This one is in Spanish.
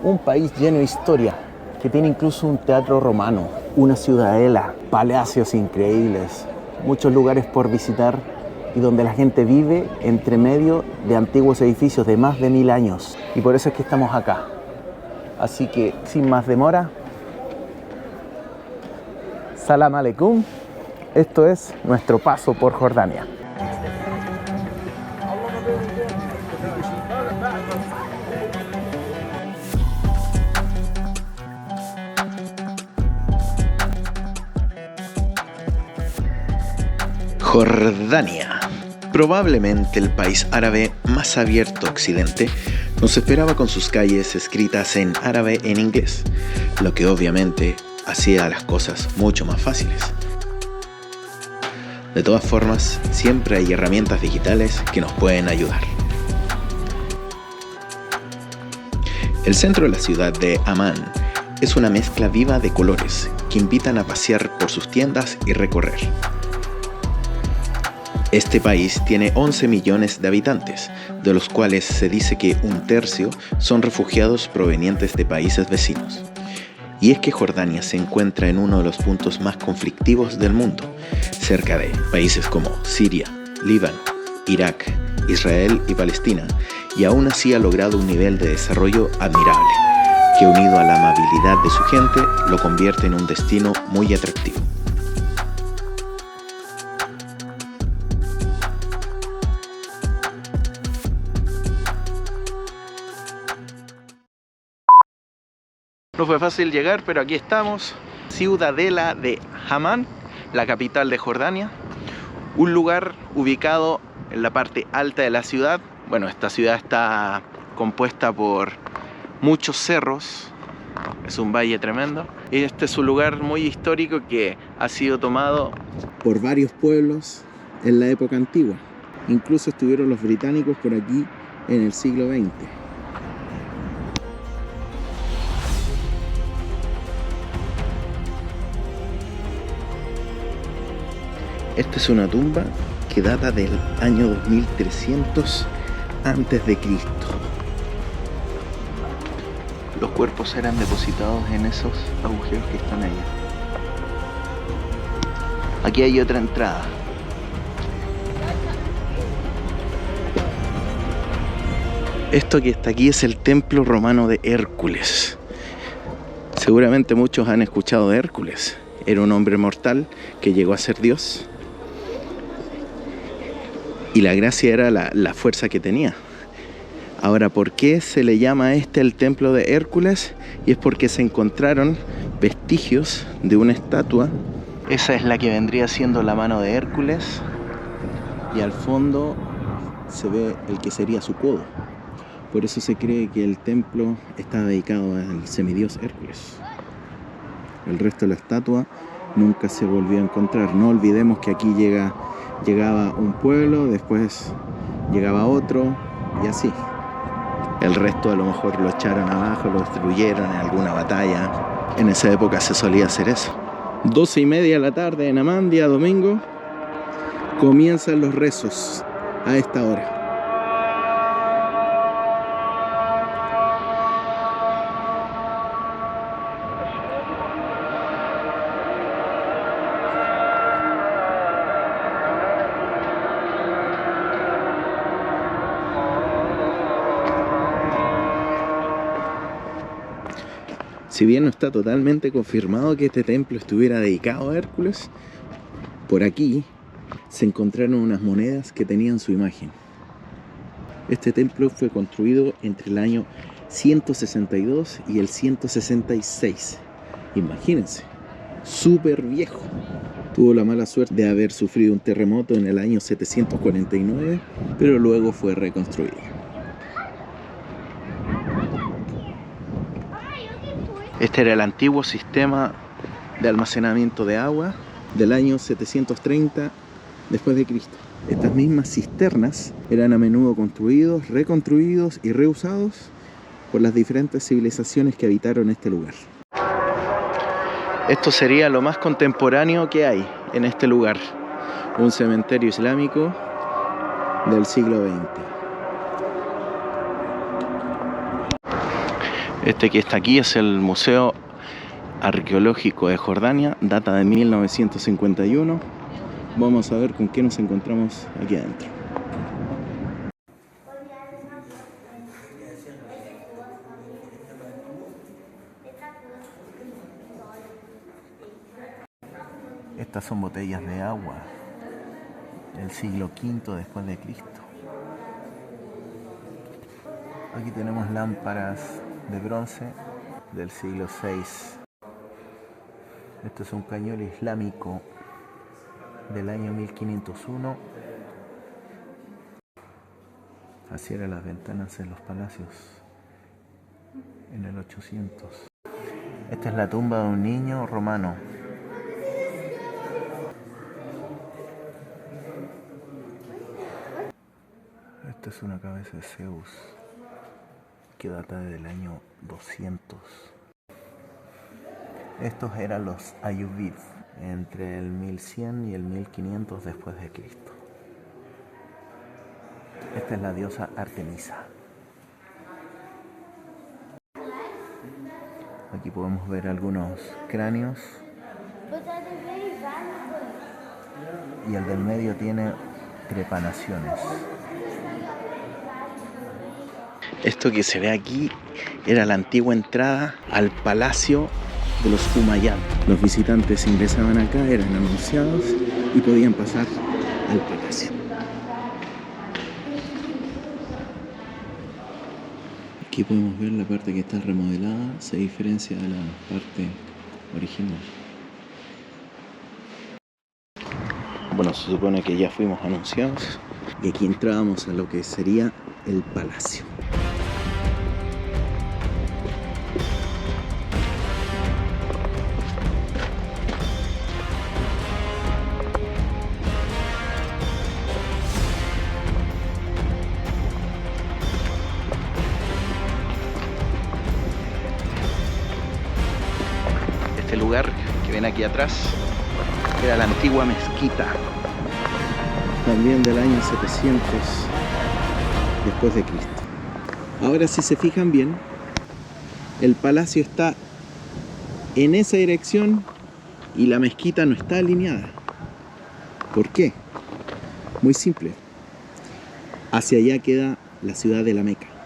Un país lleno de historia, que tiene incluso un teatro romano, una ciudadela, palacios increíbles, muchos lugares por visitar y donde la gente vive entre medio de antiguos edificios de más de 1000 años. Y por eso es que estamos acá. Así que, sin más demora, Salam Aleikum. Esto es nuestro paso por Jordania. Jordania, probablemente el país árabe más abierto a Occidente, nos esperaba con sus calles escritas en árabe e en inglés, lo que obviamente hacía las cosas mucho más fáciles. De todas formas, siempre hay herramientas digitales que nos pueden ayudar. El centro de la ciudad de Amán es una mezcla viva de colores que invitan a pasear por sus tiendas y recorrer. Este país tiene 11 millones de habitantes, de los cuales se dice que un tercio son refugiados provenientes de países vecinos. Y es que Jordania se encuentra en uno de los puntos más conflictivos del mundo, cerca de países como Siria, Líbano, Irak, Israel y Palestina, y aún así ha logrado un nivel de desarrollo admirable, que unido a la amabilidad de su gente lo convierte en un destino muy atractivo. No fue fácil llegar, pero aquí estamos. Ciudadela de Amán, la capital de Jordania. Un lugar ubicado en la parte alta de la ciudad. Bueno, esta ciudad está compuesta por muchos cerros. Es un valle tremendo. Y este es un lugar muy histórico que ha sido tomado por varios pueblos en la época antigua. Incluso estuvieron los británicos por aquí en el siglo XX. Esta es una tumba que data del año 2300 antes de Cristo. Los cuerpos eran depositados en esos agujeros que están allá. Aquí hay otra entrada. Esto que está aquí es el templo romano de Hércules. Seguramente muchos han escuchado de Hércules. Era un hombre mortal que llegó a ser Dios. Y la gracia era la fuerza que tenía. Ahora, ¿por qué se le llama a este el templo de Hércules? Y es porque se encontraron vestigios de una estatua. Esa es la que vendría siendo la mano de Hércules. Y al fondo se ve el que sería su codo. Por eso se cree que el templo está dedicado al semidios Hércules. El resto de la estatua nunca se volvió a encontrar. No olvidemos que aquí llegaba un pueblo, después llegaba otro y así. El resto a lo mejor lo echaron abajo, lo destruyeron en alguna batalla. En esa época se solía hacer eso. 12:30 de la tarde en Amán, día domingo, comienzan los rezos a esta hora. Si bien no está totalmente confirmado que este templo estuviera dedicado a Hércules, por aquí se encontraron unas monedas que tenían su imagen. Este templo fue construido entre el año 162 y el 166. Imagínense, súper viejo. Tuvo la mala suerte de haber sufrido un terremoto en el año 749, pero luego fue reconstruido. Este era el antiguo sistema de almacenamiento de agua del año 730 después de Cristo. Estas mismas cisternas eran a menudo construidos, reconstruidos y reusados por las diferentes civilizaciones que habitaron este lugar. Esto sería lo más contemporáneo que hay en este lugar, un cementerio islámico del siglo XX. Este que está aquí es el Museo Arqueológico de Jordania, data de 1951. Vamos a ver con qué nos encontramos aquí adentro. Estas son botellas de agua del siglo V después de Cristo. Aquí tenemos lámparas de bronce del siglo VI. Este es un cañón islámico del año 1501. Así eran las ventanas en los palacios en el 800. Esta es la tumba de un niño romano. Esta es una cabeza de Zeus que data del año 200. Estos eran los Ayubid entre el 1100 y el 1500 después de Cristo. Esta es la diosa Artemisa. Aquí podemos ver algunos cráneos y el del medio tiene trepanaciones. Esto que se ve aquí era la antigua entrada al palacio de los Umayyad. Los visitantes ingresaban acá, eran anunciados y podían pasar al palacio. Aquí podemos ver la parte que está remodelada, se diferencia de la parte original. Bueno, se supone que ya fuimos anunciados y aquí entrábamos a lo que sería el palacio. Este lugar que ven aquí atrás era la antigua mezquita, también del año 700 después de Cristo. Ahora, si se fijan bien, el palacio está en esa dirección y la mezquita no está alineada. ¿Por qué? Muy simple. Hacia allá queda la ciudad de la Meca.